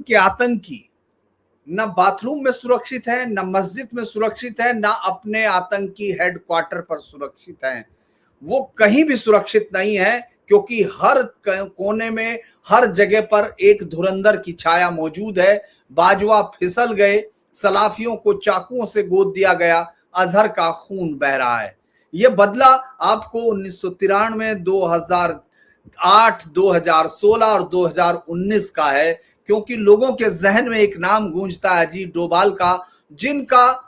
के आतंकी न बाथरूम में सुरक्षित है, न मस्जिद में सुरक्षित है, न अपने आतंकी हेडक्वार्टर पर सुरक्षित है। वो कहीं भी सुरक्षित नहीं है, क्योंकि हर कोने में, हर जगह पर एक धुरंधर की छाया मौजूद है। बाजवा फिसल गए, सलाफियों को चाकुओं से गोद दिया गया, अजहर का खून बह रहा है। यह बदला आपको 1993, 2008, 2016 और 2019 का है, क्योंकि लोगों के जहन में एक नाम गूंजता है, अजीत डोभाल का, जिनका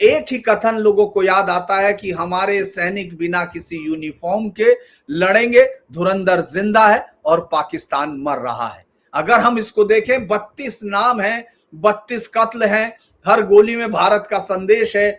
एक ही कथन लोगों को याद आता है कि हमारे सैनिक बिना किसी यूनिफॉर्म के लड़ेंगे, धुरंधर जिंदा है और पाकिस्तान मर रहा है। अगर हम इसको देखें, 32 नाम हैं, 32 कत्ल हैं, हर गोली में भारत का संदेश है।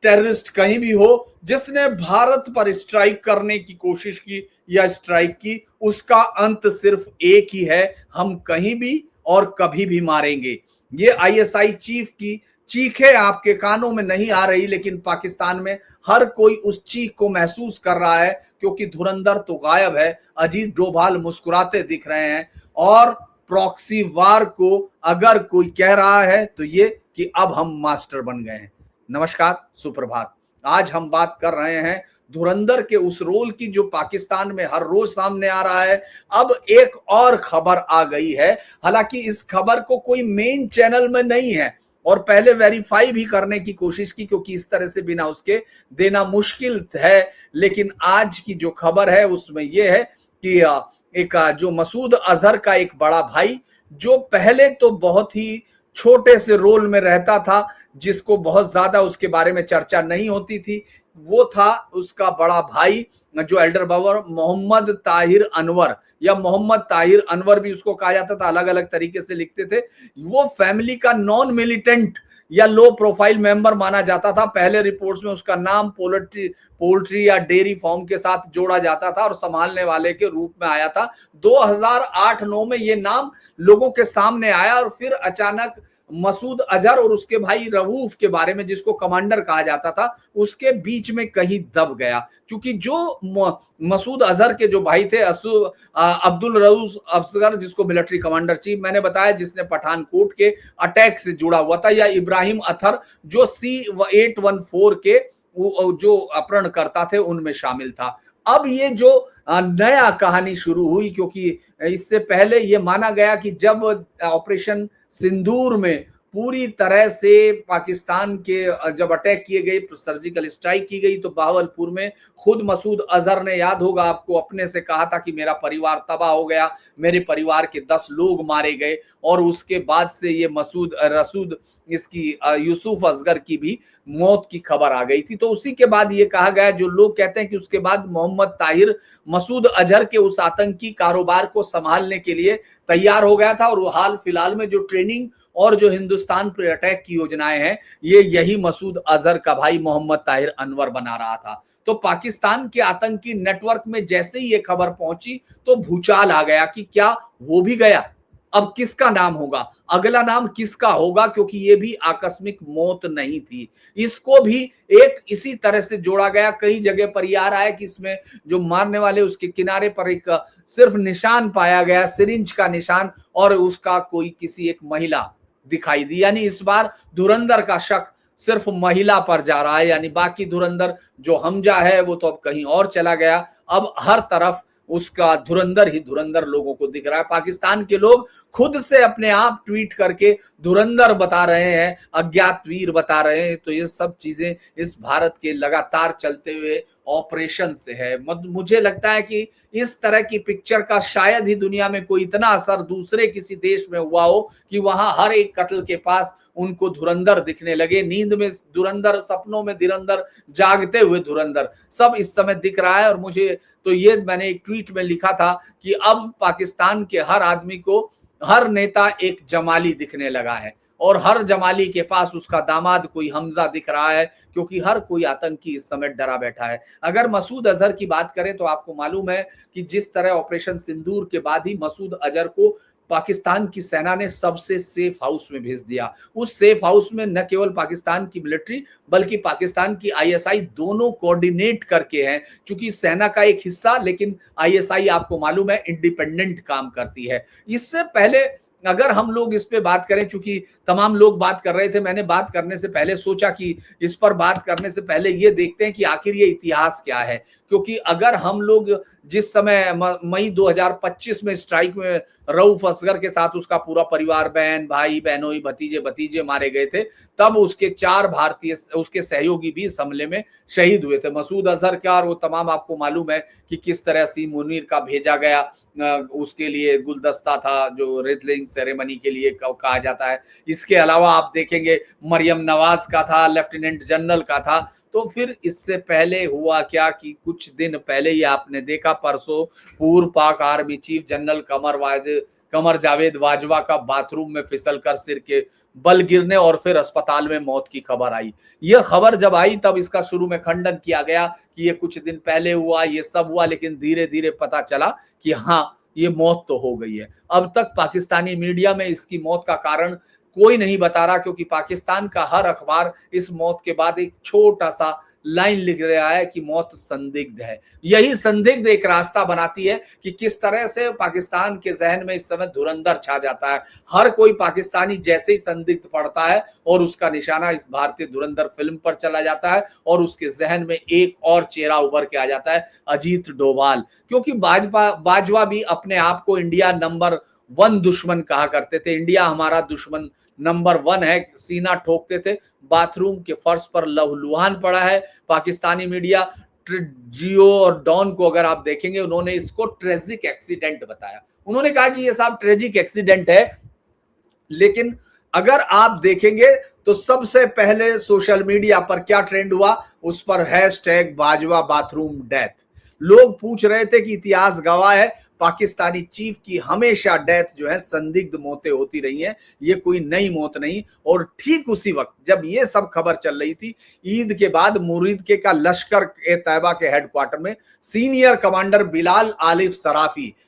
टेररिस्ट कहीं भी हो, जिसने भारत पर स्ट्राइक करने की कोशिश की या स्ट्राइक की, उसका अंत सिर्फ एक ही है, हम कहीं भी और कभी भी मारेंगे। ये आईएसआई चीफ की चीखें आपके कानों में नहीं आ रही, लेकिन पाकिस्तान में हर कोई उस चीख को महसूस कर रहा है, क्योंकि धुरंधर तो गायब है, अजीत डोभाल मुस्कुराते दिख रहे हैं। और प्रॉक्सी वार को अगर कोई कह रहा है तो ये कि अब हम मास्टर बन गए हैं। नमस्कार, सुप्रभात। आज हम बात कर रहे हैं धुरंधर के उस रोल की जो पाकिस्तान में हर रोज सामने आ रहा है। अब एक और खबर आ गई है, हालांकि इस खबर को कोई मेन चैनल में नहीं है, और पहले वेरीफाई भी करने की कोशिश की, क्योंकि इस तरह से बिना उसके देना मुश्किल है। लेकिन आज की जो खबर है उसमें यह है कि एक जो मसूद अजहर का एक बड़ा भाई, जो पहले तो बहुत ही छोटे से रोल में रहता था, जिसको बहुत ज्यादा उसके बारे में चर्चा नहीं होती थी, वो था उसका बड़ा भाई जो एल्डर ब्रदर मोहम्मद ताहिर अनवर, या मोहम्मद ताहिर अनवर भी उसको कहा जाता था, अलग अलग तरीके से लिखते थे। वो फैमिली का नॉन मिलिटेंट या लो प्रोफाइल मेंबर माना जाता था। पहले रिपोर्ट्स में उसका नाम पोल्ट्री या डेयरी फार्म के साथ जोड़ा जाता था और संभालने वाले के रूप में आया था। 2008-9 में ये नाम लोगों के सामने आया, और फिर अचानक मसूद अजहर और उसके भाई रऊफ के बारे में, जिसको कमांडर कहा जाता था, उसके बीच में कहीं दब गया। क्योंकि जो मसूद अजहर के जो भाई थे, अब्दुल रऊफ अफसर, जिसको मिलिट्री कमांडर चीफ मैंने बताया, जिसने पठानकोट के अटैक से जुड़ा हुआ था, या इब्राहिम अथर जो C814 के जो अपहरणकर्ता थे उनमें शामिल था। अब ये जो नया कहानी शुरू हुई, क्योंकि इससे पहले ये माना गया कि जब ऑपरेशन सिंदूर में पूरी तरह से पाकिस्तान के जब अटैक किए गए, सर्जिकल स्ट्राइक की गई, तो बहावलपुर में खुद मसूद अजहर ने, याद होगा आपको, अपने से कहा था कि मेरा परिवार तबाह हो गया, मेरे परिवार के 10 लोग मारे गए। और उसके बाद से ये रसूद इसकी यूसुफ असगर की भी मौत की खबर आ गई थी। तो उसी के बाद ये कहा गया, जो लोग कहते हैं कि उसके बाद मोहम्मद ताहिर मसूद अजहर के उस आतंकी कारोबार को संभालने के लिए तैयार हो गया था, और हाल फिलहाल में जो ट्रेनिंग और जो हिंदुस्तान पर अटैक की योजनाएं हैं, ये यही मसूद अजहर का भाई मोहम्मद ताहिर अनवर बना रहा था। तो पाकिस्तान के आतंकी नेटवर्क में जैसे ही ये खबर पहुंची, तो भूचाल आ गया कि क्या वो भी गया, अब किसका नाम होगा, अगला नाम किसका होगा, क्योंकि ये भी आकस्मिक मौत नहीं थी। इसको भी एक इसी तरह से जोड़ा गया। कई जगह पर यह आ रहा है कि इसमें जो मारने वाले, उसके किनारे पर एक सिर्फ निशान पाया गया, सिरिंज का निशान, और उसका कोई किसी एक महिला दिखाई दी। यानी इस बार धुरंधर का शक सिर्फ महिला पर जा रहा है, यानी बाकी धुरंधर जो हमजा है वो तो अब कहीं और चला गया। अब हर तरफ उसका धुरंधर ही धुरंधर लोगों को दिख रहा है। पाकिस्तान के लोग खुद से अपने आप ट्वीट करके धुरंधर बता रहे हैं, अज्ञात वीर बता रहे हैं। तो ये सब चीजें इस भारत के लगातार चलते हुए ऑपरेशन से है। मुझे लगता है कि इस तरह की पिक्चर का शायद ही दुनिया में कोई इतना असर दूसरे किसी देश में हुआ हो कि वहां हर एक कत्ल के पास उनको धुरंधर दिखने लगे। नींद में धुरंधर, सपनों में धुरंधर, जागते हुए धुरंधर, सब इस समय दिख रहा है। और मुझे तो ये, मैंने एक ट्वीट में लिखा था कि अब पाकिस्तान के हर आदमी को, हर नेता एक जमाली दिखने लगा है, और हर जमाली के पास उसका दामाद कोई हमजा दिख रहा है, क्योंकि हर कोई आतंकी इस समय डरा बैठा है। अगर मसूद अजहर की बात करें तो आपको मालूम है कि जिस तरह ऑपरेशन सिंदूर के बाद ही मसूद अजहर को पाकिस्तान की सेना ने सबसे सेफ हाउस में भेज दिया। उस सेफ हाउस में न केवल पाकिस्तान की मिलिट्री बल्कि पाकिस्तान की आईएसआई दोनों कोऑर्डिनेट करके हैं। क्योंकि सेना का एक हिस्सा, लेकिन आईएसआई आपको मालूम है इंडिपेंडेंट काम करती है। इससे पहले अगर हम लोग इस पे बात करें, चूंकि तमाम लोग बात कर रहे थे, मैंने बात करने से पहले सोचा कि इस पर बात करने से पहले ये देखते हैं कि आखिर ये इतिहास क्या है। क्योंकि अगर हम लोग जिस समय मई 2025 में स्ट्राइक में रऊफ असगर के साथ उसका पूरा परिवार, बहन भाई बहनोई भतीजे भतीजे मारे गए थे, तब उसके 4 भारतीय उसके सहयोगी भी इस हमले में शहीद हुए थे। मसूद अजहर क्या, और वो तमाम आपको मालूम है कि किस तरह से मुनीर का भेजा गया, उसके लिए गुलदस्ता था जो रेजलिंग सेरेमनी के लिए कहा जाता है। इसके अलावा आप देखेंगे मरियम नवाज का था, लेफ्टिनेंट जनरल का था। तो फिर इससे पहले हुआ क्या कि कुछ दिन पहले ही आपने देखा, परसों पूर्व पाक army chief general Qamar Javed Bajwa का बाथरूम में फिसल कर सिर के बल गिरने और फिर अस्पताल में मौत की खबर आई। यह खबर जब आई तब इसका शुरू में खंडन किया गया कि ये कुछ दिन पहले हुआ, ये सब हुआ, लेकिन धीरे धीरे पता चला कि हाँ, ये मौत तो हो गई है। अब तक पाकिस्तानी मीडिया में इसकी मौत का कारण कोई नहीं बता रहा, क्योंकि पाकिस्तान का हर अखबार इस मौत के बाद एक छोटा सा लाइन लिख रहा है कि मौत संदिग्ध है। यही संदिग्ध एक रास्ता बनाती है कि किस तरह से पाकिस्तान के जहन में इस समय धुरंधर छा जाता है। हर कोई पाकिस्तानी जैसे ही संदिग्ध पड़ता है और उसका निशाना इस भारतीय धुरंधर फिल्म पर चला जाता है और उसके जहन में एक और चेहरा उभर के आ जाता है, अजीत डोभाल। क्योंकि बाजवा भी अपने आप को इंडिया नंबर 1 दुश्मन कहा करते थे। इंडिया हमारा दुश्मन नंबर 1 है, सीना ठोकते थे। बाथरूम के फर्श पर लहूलुहान पड़ा है। पाकिस्तानी मीडिया जियो और डॉन को अगर आप देखेंगे, उन्होंने इसको ट्रेजिक एक्सीडेंट बताया। उन्होंने कहा कि ये सब ट्रेजिक एक्सीडेंट है, लेकिन अगर आप देखेंगे तो सबसे पहले सोशल मीडिया पर क्या ट्रेंड हुआ, उस पर हैशटैग बाजवा बाथरूम डेथ। लोग पूछ रहे थे कि इतिहास गवाह है, पाकिस्तानी चीफ की हमेशा डेथ जो है संदिग्ध मौतें होती रही हैं, ये कोई नई मौत नहीं। और ठीक उसी वक्त जब ये सब खबर चल रही थी, ईद के बाद मुरीद का लश्कर ए तैयबा के हेडक्वार्टर में सीनियर कमांडर बिलाल आलिफ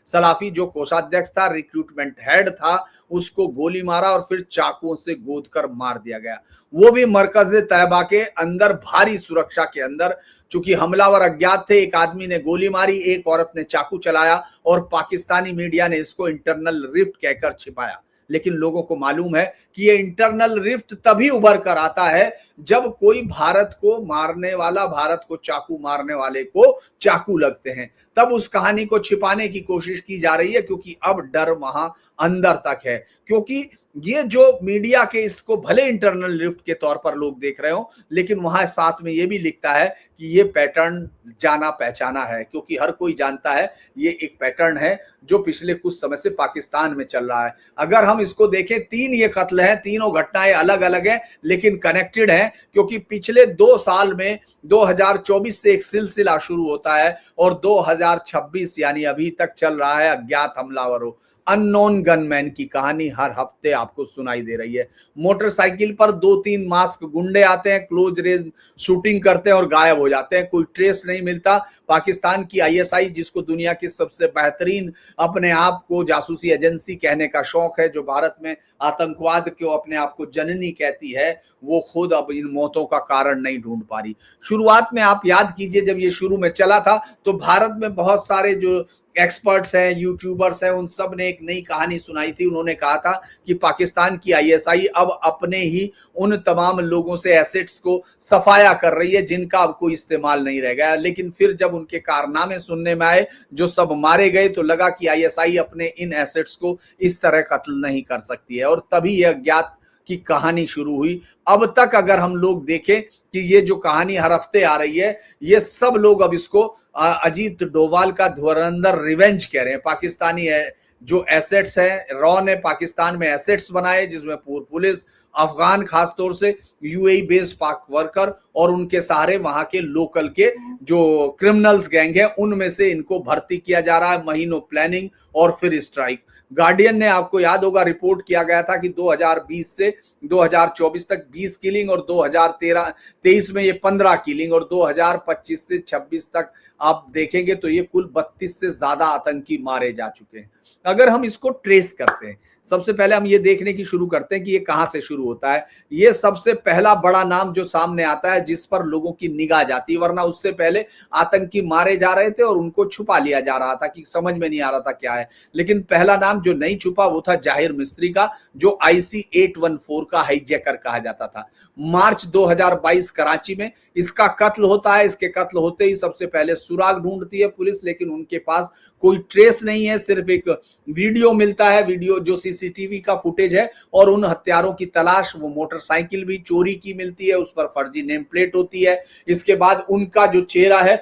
सलाफी जो कोषाध्यक्ष था, रिक्रूटमेंट हेड था, उसको गोली मारा और फिर चाकुओं से गोद कर मार दिया गया। वो भी मरकज तैयबा के अंदर, भारी सुरक्षा के अंदर। चूंकि हमलावर अज्ञात थे, एक आदमी ने गोली मारी, एक औरत ने चाकू चलाया और पाकिस्तानी मीडिया ने इसको इंटरनल रिफ्ट कहकर छिपाया। लेकिन लोगों को मालूम है कि ये इंटरनल रिफ्ट तभी उभर कर आता है जब कोई भारत को मारने वाला, भारत को चाकू मारने वाले को चाकू लगते हैं, तब उस कहानी को छिपाने की कोशिश की जा रही है। क्योंकि अब डर वहां अंदर तक है, क्योंकि ये जो मीडिया के इसको भले इंटरनल रिफ्ट के तौर पर लोग देख रहे हो, लेकिन वहां साथ में ये भी लिखता है कि ये पैटर्न जाना पहचाना है। क्योंकि हर कोई जानता है ये एक पैटर्न है जो पिछले कुछ समय से पाकिस्तान में चल रहा है। अगर हम इसको देखें, 3 ये कत्ल हैं, तीनों घटनाएं अलग अलग हैं लेकिन कनेक्टेड हैं। क्योंकि पिछले 2 साल में 2024 से एक सिलसिला शुरू होता है और 2026 यानी अभी तक चल रहा है अज्ञात हमलावरों, अननोन गनमैन की कहानी हर हफ्ते आपको सुनाई दे रही है। मोटरसाइकिल पर 2-3 मास्क गुंडे आते हैं, क्लोज रेंज शूटिंग करते हैं और गायब हो जाते हैं, कोई ट्रेस नहीं मिलता। पाकिस्तान की आईएसआई, जिसको दुनिया की सबसे बेहतरीन अपने आप को जासूसी एजेंसी कहने का शौक है, जो भारत में आतंकवाद को अपने आप को जननी कहती है, वो खुद अब इन मौतों का कारण नहीं ढूंढ पा रही। शुरुआत में आप याद कीजिए, जब ये शुरू में चला था तो भारत में बहुत सारे जो एक्सपर्ट्स हैं, यूट्यूबर्स हैं, उन सब ने एक नई कहानी सुनाई थी। उन्होंने कहा था कि पाकिस्तान की आईएसआई अब अपने ही उन तमाम लोगों से एसेट्स को सफाया कर रही है जिनका अब कोई इस्तेमाल नहीं रह गया। लेकिन फिर जब उनके कारनामे सुनने में आए, जो सब मारे गए, तो लगा कि आईएसआई अपने इन एसेट्स को इस तरह कत्ल नहीं कर सकती है, और तभी यह अज्ञात की कहानी शुरू हुई। अब तक अगर हम लोग देखें कि ये जो कहानी हर हफ्ते आ रही है, ये सब लोग अब इसको अजीत डोभाल का धुरंधर रिवेंज कह रहे हैं। पाकिस्तानी है जो एसेट्स है, रॉ ने पाकिस्तान में एसेट्स बनाए जिसमें पूर्व पुलिस, अफगान खासतौर से यूएई बेस्ड पाक वर्कर और उनके सहारे वहां के लोकल के जो क्रिमिनल्स गैंग है, उनमें से इनको भर्ती किया जा रहा है। महीनों प्लानिंग और फिर स्ट्राइक। गार्डियन ने, आपको याद होगा, रिपोर्ट किया गया था कि 2020 से 2024 तक 20 किलिंग और 2023 में ये 15 किलिंग और 2025 से 26 तक आप देखेंगे तो ये कुल 32 से ज्यादा आतंकी मारे जा चुके हैं। अगर हम इसको ट्रेस करते हैं, सबसे पहले हम ये देखने की शुरू करते हैं कि ये कहां से शुरू होता है। ये सबसे पहला बड़ा नाम जो सामने आता है जिस पर लोगों की निगाह जाती है, वरना उससे पहले आतंकी मारे जा रहे थे और उनको छुपा लिया जा रहा था कि समझ में नहीं आ रहा था क्या है। लेकिन पहला नाम जो नहीं छुपा वो था जाहिर मिस्त्री का, जो IC 814 का हाईजैकर कहा जाता था। मार्च 2022 कराची में इसका कत्ल होता है। इसके कत्ल होते ही सबसे पहले सुराग ढूंढती है पुलिस, लेकिन उनके पास कोई ट्रेस नहीं है, सिर्फ एक वीडियो मिलता है, वीडियो जो CCTV का फुटेज है, और उन हत्यारों की तलाश, वो मोटरसाइकिल भी चोरी की मिलती है, उस पर फर्जी नेम प्लेट होती है। इसके बाद उनका जो चेहरा है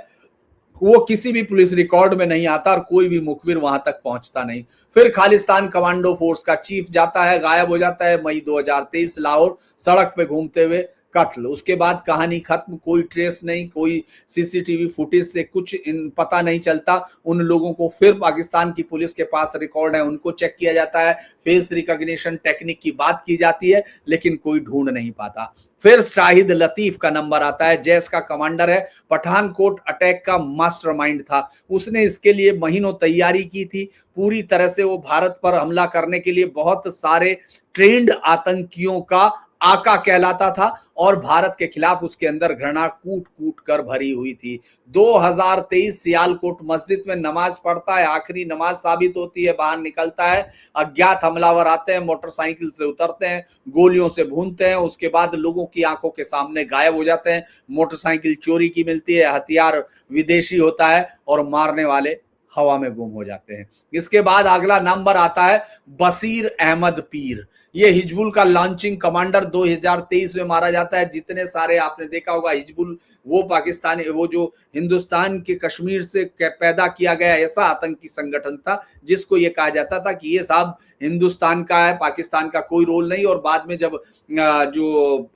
वो किसी भी पुलिस रिकॉर्ड में नहीं आता और कोई भी मुखबिर वहां तक पहुंचता नहीं। फिर खालिस्तान कमांडो फोर्स का चीफ जाता है, गायब हो जाता है। मई 2023 लाहौर, सड़क पे घूमते हुए कत्ल। उसके बाद कहानी खत्म, कोई ट्रेस नहीं, कोई CCTV फुटेज से कुछ पता नहीं चलता। उन लोगों को फिर पाकिस्तान की पुलिस के पास रिकॉर्ड है, उनको चेक किया जाता है, फेस रिकॉग्निशन टेक्निक की बात की जाती है, लेकिन कोई ढूंढ नहीं पाता। फिर शाहिद लतीफ का नंबर आता है, जैश का कमांडर है, पठानकोट अटैक का मास्टरमाइंड था। उसने इसके लिए महीनों तैयारी की थी, पूरी तरह से वो भारत पर हमला करने के लिए बहुत सारे ट्रेंड आतंकियों का आका कहलाता था और भारत के खिलाफ उसके अंदर घृणा कूट कूट कर भरी हुई थी। 2023 सियालकोट मस्जिद में नमाज पढ़ता है, आखिरी नमाज साबित होती है, बाहर निकलता है, अज्ञात हमलावर आते हैं, मोटरसाइकिल से उतरते हैं, गोलियों से भूनते हैं, उसके बाद लोगों की आंखों के सामने गायब हो जाते हैं। मोटरसाइकिल चोरी की मिलती है, हथियार विदेशी होता है और मारने वाले हवा में गुम हो जाते हैं। इसके बाद अगला नंबर आता है बशीर अहमद पीर। ये हिजबुल का लॉन्चिंग कमांडर 2023 में मारा जाता है। जितने सारे आपने देखा होगा हिजबुल, वो पाकिस्तानी, वो जो हिंदुस्तान के कश्मीर से पैदा किया गया ऐसा आतंकी संगठन था जिसको ये कहा जाता था कि ये साहब हिंदुस्तान का है, पाकिस्तान का कोई रोल नहीं। और बाद में जब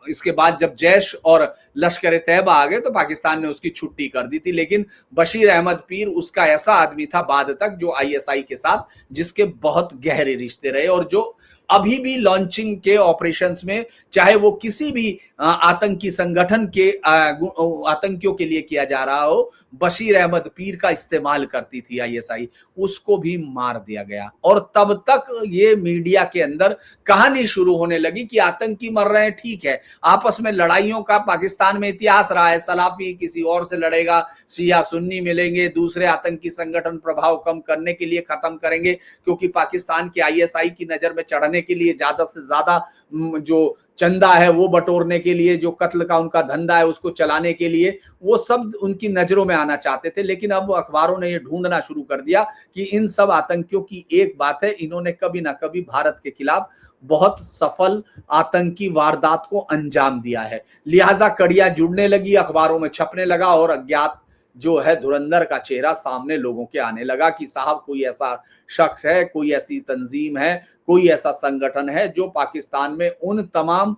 इसके बाद जब जैश और लश्कर तैयबा आ गए तो पाकिस्तान ने उसकी छुट्टी कर दी थी। लेकिन बशीर अहमद पीर उसका ऐसा आदमी था बाद तक जो ISI के साथ जिसके बहुत गहरे रिश्ते रहे और जो अभी भी लॉन्चिंग के ऑपरेशंस में, चाहे वो किसी भी आतंकी संगठन के आतंकियों के लिए किया जा रहा हो, बशीर अहमद पीर का इस्तेमाल करती थी ISI। उसको भी मार दिया गया। और तब तक ये मीडिया के अंदर कहानी शुरू होने लगी कि आतंकी मर रहे हैं, ठीक है, आपस में लड़ाइयों का पाकिस्तान में इतिहास रहा है, सलाफी किसी और से लड़ेगा, शिया सुन्नी मिलेंगे, दूसरे आतंकी संगठन प्रभाव कम करने के लिए खत्म करेंगे, क्योंकि पाकिस्तान के ISI की नजर में चढ़ने के लिए, ज्यादा से ज्यादा जो चंदा है वो बटोरने के लिए, जो कत्ल का उनका धंधा है उसको चलाने के लिए, वो सब उनकी नजरों में आना चाहते थे। लेकिन अब अखबारों ने ये ढूंढना शुरू कर दिया कि इन सब आतंकियों की एक बात है, इन्होंने कभी ना कभी भारत के खिलाफ बहुत सफल आतंकी वारदात को अंजाम दिया है। लिहाजा कड़ियां जुड़ने लगी, अखबारों में छपने लगा और अज्ञात जो है धुरंधर का चेहरा सामने लोगों के आने लगा कि साहब कोई ऐसा शख्स है, कोई ऐसी तंजीम है, कोई ऐसा संगठन है जो पाकिस्तान में उन तमाम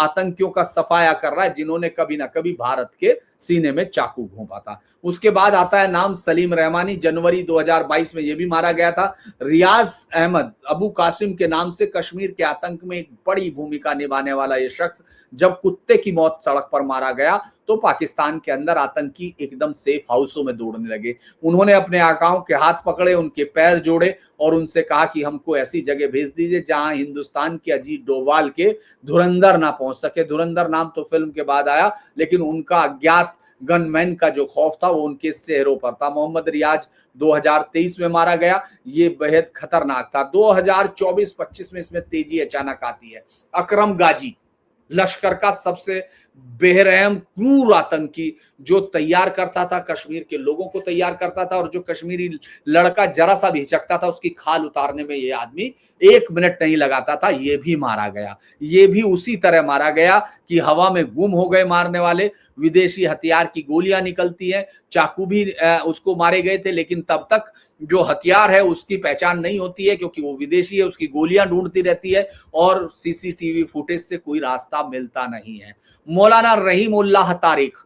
आतंकियों का सफाया कर रहा है जिन्होंने कभी ना कभी भारत के सीने में चाकू घोंपा था। उसके बाद आता है नाम सलीम रहमानी। जनवरी 2022 में ये भी मारा गया था। रियाज अहमद अबू कासिम के नाम से कश्मीर के आतंक में एक बड़ी भूमिका निभाने वाला ये शख्स, जब कुत्ते की मौत सड़क पर मारा गया तो पाकिस्तान के अंदर आतंकी एकदम सेफ हाउसों में दौड़ने लगे। उन्होंने अपने आकाओं के हाथ पकड़े, उनके पैर जोड़े और उनसे कहा कि हमको ऐसी जगह भेज दीजिए जहां हिंदुस्तान के अजीत डोभाल के धुरंधर ना पहुंच सके। धुरंधर नाम तो फिल्म के बाद आया, लेकिन उनका अज्ञात गनमैन का जो खौफ था वो उनके चेहरों पर था। मोहम्मद रियाज 2023 में मारा गया। ये बेहद खतरनाक था। 2024-25 में इसमें तेजी अचानक आती है। अकरम गाजी, लश्कर का सबसे बेरहम क्रूर आतंकी, जो तैयार करता था, कश्मीर के लोगों को तैयार करता था, और जो कश्मीरी लड़का जरा सा भी हिचकता था उसकी खाल उतारने में ये आदमी 1 मिनट नहीं लगाता था। ये भी मारा गया। ये भी उसी तरह मारा गया कि हवा में गुम हो गए मारने वाले। विदेशी हथियार की गोलियां निकलती हैं, चाकू भी उसको मारे गए थे, लेकिन तब तक जो हथियार है उसकी पहचान नहीं होती है क्योंकि वो विदेशी है, उसकी गोलियां ढूंढती रहती है और CCTV फुटेज से कोई रास्ता मिलता नहीं है। मौलाना रहीमुल्लाह तारिक,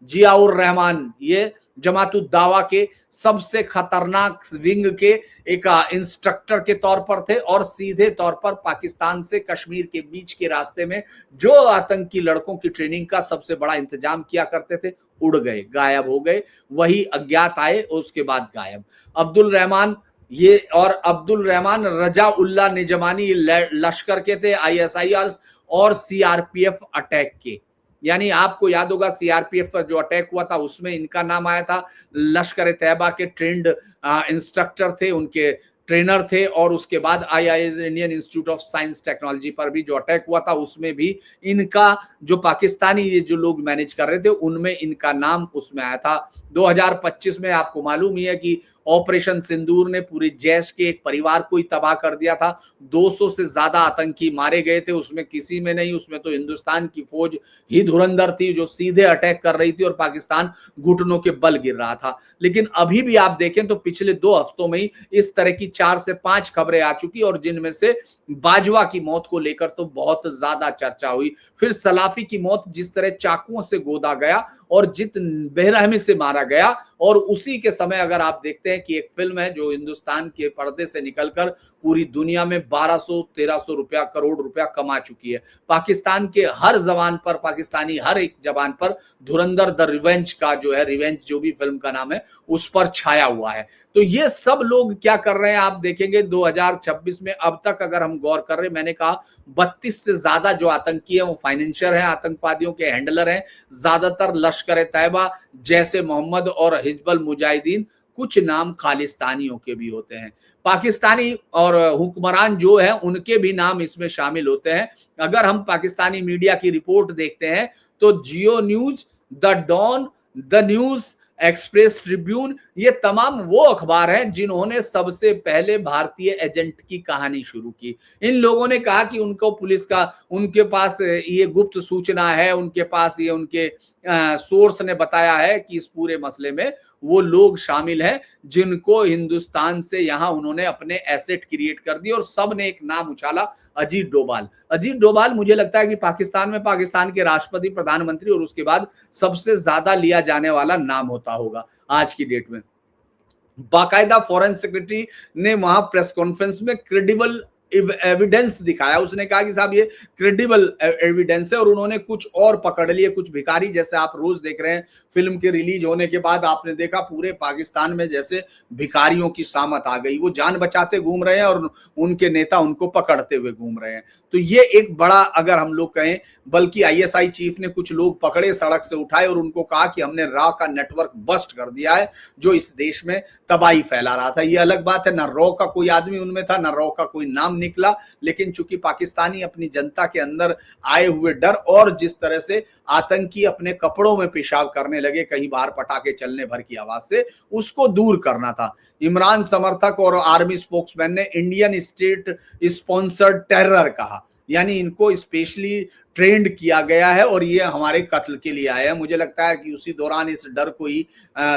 जियाउर रहमान, ये जमातुद दावा के सबसे खतरनाक विंग के एक इंस्ट्रक्टर के तौर पर थे और सीधे तौर पर पाकिस्तान से कश्मीर के बीच के रास्ते में जो आतंकी लड़कों की ट्रेनिंग का सबसे बड़ा इंतजाम किया करते थे, उड़ गए, गायब हो गए। वही अज्ञात आए, उसके बाद गायब। अब्दुल रहमान, ये और अब्दुल रहमान रजा उल्ला निजमानी लश्कर के थे, आईएसआईआर और सीआरपीएफ अटैक के। यानी आपको याद होगा सीआरपीएफ पर जो अटैक हुआ था उसमें इनका नाम आया था। लश्कर तैयबा के ट्रेंड इंस्ट्रक्टर थे, उनके ट्रेनर थे। और उसके बाद IIS Indian institute of science technology पर भी जो अटैक हुआ था उसमें भी इनका, जो पाकिस्तानी ये जो लोग मैनेज कर रहे थे उनमें इनका नाम उसमें आया था। 2025 में आपको मालूम ही है कि ऑपरेशन सिंदूर ने पूरे जैश के एक परिवार को ही तबाह कर दिया था। 200 से ज्यादा आतंकी मारे गए थे, उसमें किसी में नहीं, उसमें तो हिंदुस्तान की फौज ही धुरंधर थी जो सीधे अटैक कर रही थी और पाकिस्तान घुटनों के बल गिर रहा था। लेकिन अभी भी आप देखें तो पिछले 2 हफ्तों में ही इस तरह की 4 से 5 खबरें आ चुकी और जिनमें से बाजवा की मौत को लेकर तो बहुत ज्यादा चर्चा हुई। फिर सलाफी की मौत जिस तरह चाकुओं से गोदा गया और जित बेरहमी से मारा गया। और उसी के समय अगर आप देखते हैं कि एक फिल्म है जो हिंदुस्तान के पर्दे से निकलकर पूरी दुनिया में 1200-1300 रुपया करोड़ रुपया कमा चुकी है। पाकिस्तान के हर जबान पर, पाकिस्तानी हर एक जबान पर धुरंधर द रिवेंज का जो है, रिवेंज जो भी फिल्म का नाम है, उस पर छाया हुआ है। तो ये सब लोग क्या कर रहे हैं आप देखेंगे 2026 में अब तक अगर हम गौर कर रहे हैं, मैंने कहा 32 से ज्यादा जो आतंकी है वो फाइनेंशियर है, आतंकवादियों के हैंडलर हैं। ज्यादातर लश्कर तैयबा, जैसे मोहम्मद और हिजबुल मुजाहिदीन, कुछ नाम खालिस्तानियों के भी होते हैं। पाकिस्तानी और हुक्मरान जो है उनके भी नाम इसमें शामिल होते हैं। अगर हम पाकिस्तानी मीडिया की रिपोर्ट देखते हैं तो जियो न्यूज, द डॉन, द न्यूज, एक्सप्रेस ट्रिब्यून, ये तमाम वो अखबार हैं जिन्होंने सबसे पहले भारतीय एजेंट की कहानी शुरू की। इन लोगों ने कहा कि उनको पुलिस का, उनके पास ये गुप्त सूचना है, उनके पास ये उनके सोर्स ने बताया है कि इस पूरे मसले में वो लोग शामिल हैं जिनको हिंदुस्तान से यहां उन्होंने अपने एसेट क्रिएट कर दिए। और सब ने एक नाम उछाला, अजीत डोभाल। अजीत डोभाल मुझे लगता है कि पाकिस्तान में पाकिस्तान के राष्ट्रपति, प्रधानमंत्री और उसके बाद सबसे ज्यादा लिया जाने वाला नाम होता होगा आज की डेट में। बाकायदा फॉरेन सेक्रेटरी ने वहां प्रेस कॉन्फ्रेंस में क्रेडिबल एविडेंस दिखाया। उसने कहा कि साहब ये क्रेडिबल एविडेंस है। और उन्होंने कुछ और पकड़ लिए, कुछ भिखारी, जैसे आप रोज देख रहे हैं फिल्म के रिलीज होने के बाद आपने देखा पूरे पाकिस्तान में जैसे भिखारियों की सामत आ गई, वो जान बचाते घूम रहे हैं और उनके नेता उनको पकड़ते हुए घूम रहे हैं। तो ये एक बड़ा, अगर हम लोग कहें, बल्कि आईएसआई चीफ ने कुछ लोग पकड़े, सड़क से उठाए और उनको कहा कि हमने रॉ का नेटवर्क बस्ट कर दिया है जो इस देश में तबाही फैला रहा था। ये अलग बात है, ना रॉ का कोई आदमी उनमें था, ना रॉ का कोई नाम निकला। लेकिन चूंकि पाकिस्तानी अपनी जनता के अंदर आए हुए डर और जिस तरह से आतंकी अपने कपड़ों में पेशाब करने लगे कहीं बाहर पटाखे चलने भर की आवाज से, उसको दूर करना था। इमरान समर्थक और आर्मी स्पोक्समैन ने इंडियन स्टेट स्पॉन्सर्ड टेरर कहा, यानी इनको स्पेशली ट्रेंड किया गया है और ये हमारे कत्ल के लिए आए हैं। मुझे लगता है कि उसी दौरान इस डर को ही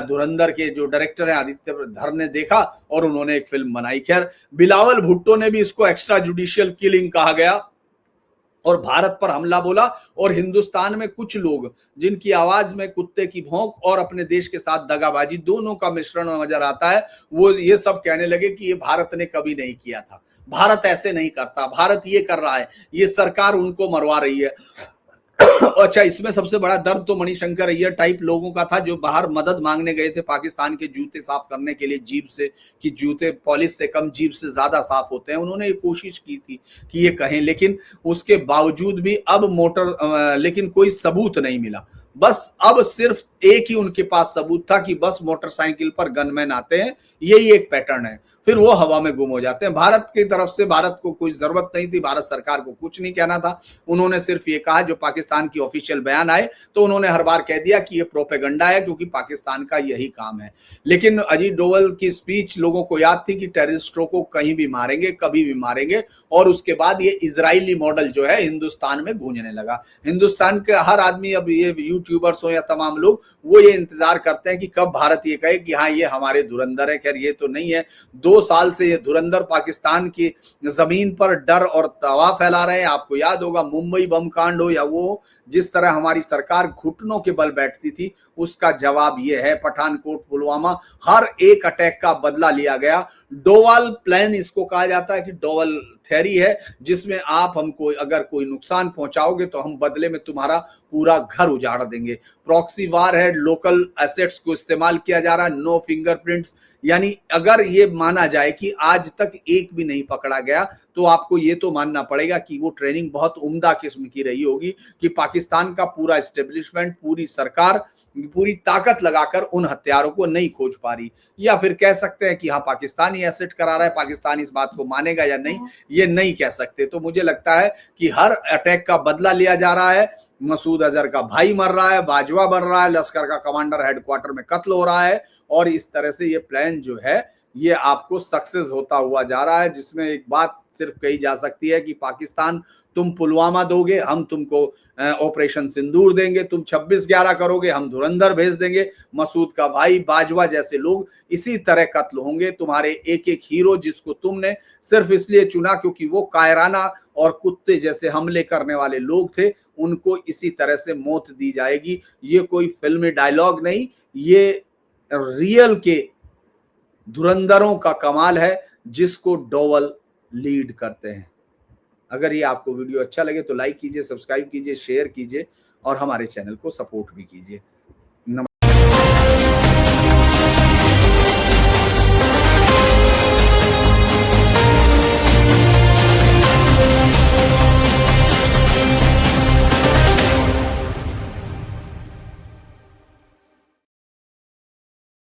धुरंधर के जो डायरेक्टर है आदित्य धर ने देखा और उन्होंने एक फिल्म बनाई। खैर, बिलावल भुट्टो ने भी इसको एक्स्ट्रा जुडिशियल किलिंग कहा गया और भारत पर हमला बोला। और हिंदुस्तान में कुछ लोग जिनकी आवाज में कुत्ते की भौंक और अपने देश के साथ दगाबाजी दोनों का मिश्रण नजर आता है, वो ये सब कहने लगे कि ये भारत ने कभी नहीं किया था, भारत ऐसे नहीं करता, भारत ये कर रहा है, ये सरकार उनको मरवा रही है। अच्छा, इसमें सबसे बड़ा दर्द तो मणिशंकर अय्यर टाइप लोगों का था जो बाहर मदद मांगने गए थे पाकिस्तान के जूते साफ करने के लिए जीभ से, कि जूते पॉलिश से कम जीभ से ज्यादा साफ होते हैं। उन्होंने ये कोशिश की थी कि ये कहें, लेकिन उसके बावजूद भी अब लेकिन कोई सबूत नहीं मिला। बस अब सिर्फ एक ही उनके पास सबूत था कि बस मोटरसाइकिल पर गनमैन आते हैं, यही एक पैटर्न है, फिर वो हवा में गुम हो जाते हैं। भारत की तरफ से भारत को कोई जरूरत नहीं थी, भारत सरकार को कुछ नहीं कहना था। उन्होंने सिर्फ ये कहा, जो पाकिस्तान की ऑफिशियल बयान आए तो उन्होंने हर बार कह दिया कि ये प्रोपेगेंडा है क्योंकि पाकिस्तान का यही काम है। लेकिन अजीत डोभाल की स्पीच लोगों को याद थी कि टेररिस्टों को कहीं भी मारेंगे, कभी भी मारेंगे। और उसके बाद ये इजरायली मॉडल जो है हिंदुस्तान में गूंजने लगा। हिंदुस्तान के हर आदमी, अब ये यूट्यूबर्स हो या तमाम लोग, वो ये इंतजार करते हैं कि कब भारत ये कहे कि हाँ ये हमारे धुरंधर है। खैर, ये तो नहीं है। 2 साल से ये धुरंधर पाकिस्तान की जमीन पर डर और तवा फैला रहे हैं। आपको याद होगा मुंबई बम कांड हो या वो जिस तरह हमारी सरकार घुटनों के बल बैठती थी, उसका जवाब ये है। पठानकोट, पुलवामा, हर एक अटैक का बदला लिया गया। डोवाल प्लान इसको कहा जाता है कि डोवाल थ्योरी है, जिसमें आप हमको अगर कोई नुकसान पहुंचाओगे तो हम बदले में तुम्हारा पूरा घर उजाड़ देंगे। प्रॉक्सी वार है, लोकल एसेट्स को इस्तेमाल किया जा रहा है, नो फिंगरप्रिंट्स, यानी अगर ये माना जाए कि आज तक एक भी नहीं पकड़ा गया, तो आपको ये तो मानना पड़ेगा कि वो ट्रेनिंग बहुत उम्दा किस्म की रही होगी कि पाकिस्तान का पूरा एस्टेब्लिशमेंट, पूरी सरकार पूरी ताकत लगाकर उन हत्यारों को नहीं खोज पा रही। या फिर कह सकते हैं कि हाँ, पाकिस्तान ही एसेट करा रहा है, पाकिस्तान इस बात को मानेगा या नहीं, ये नहीं कह सकते। तो मुझे लगता है कि हर अटैक का बदला लिया जा रहा है। मसूद अजहर का भाई मर रहा है, बाजवा मर रहा है, लश्कर का कमांडर हेडक्वार्टर में कत्ल हो रहा है, और इस तरह से ये प्लान जो है ये आपको सक्सेस होता हुआ जा रहा है। जिसमें एक बात सिर्फ कही जा सकती है कि पाकिस्तान, तुम पुलवामा दोगे, हम तुमको ऑपरेशन सिंदूर देंगे, तुम 26/11 करोगे, हम धुरंधर भेज देंगे। मसूद का भाई, बाजवा जैसे लोग इसी तरह कत्ल होंगे। तुम्हारे एक एक हीरो जिसको तुमने सिर्फ इसलिए चुना क्योंकि वो कायराना और कुत्ते जैसे हमले करने वाले लोग थे, उनको इसी तरह से मौत दी जाएगी। ये कोई फिल्मी डायलॉग नहीं, ये रियल के धुरंधरों का कमाल है जिसको डोवल लीड करते हैं। अगर ये आपको वीडियो अच्छा लगे तो लाइक कीजिए, सब्सक्राइब कीजिए, शेयर कीजिए और हमारे चैनल को सपोर्ट भी कीजिए।